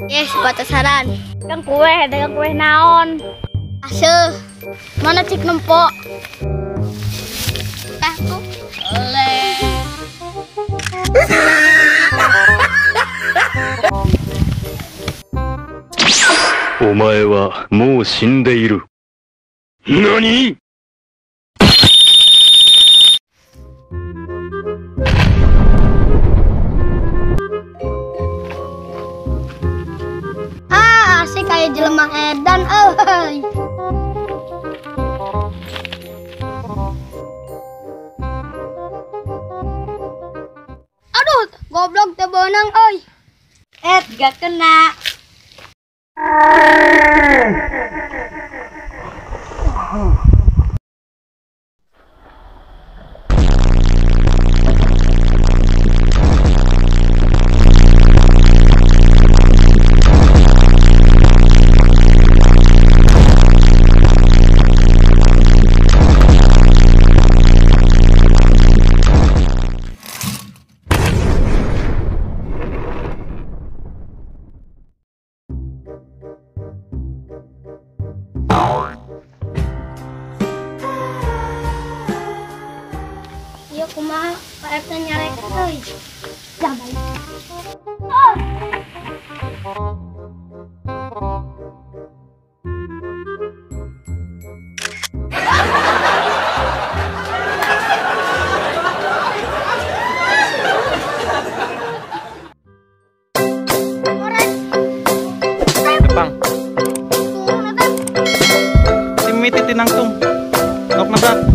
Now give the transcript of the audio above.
Yes, batasaran. Dagang kue naon. Ase. Mana cik nempok? Aku. Oleh. お前はもう死んでいる。何？ Asik kayak jelema edan euy. Aduh, goblok teu beunang euy. Gak kena. Iya kumaha Pak RT nyarekan euy. Jangan. Pang. Si Miti tinangtung. Nok nabrak.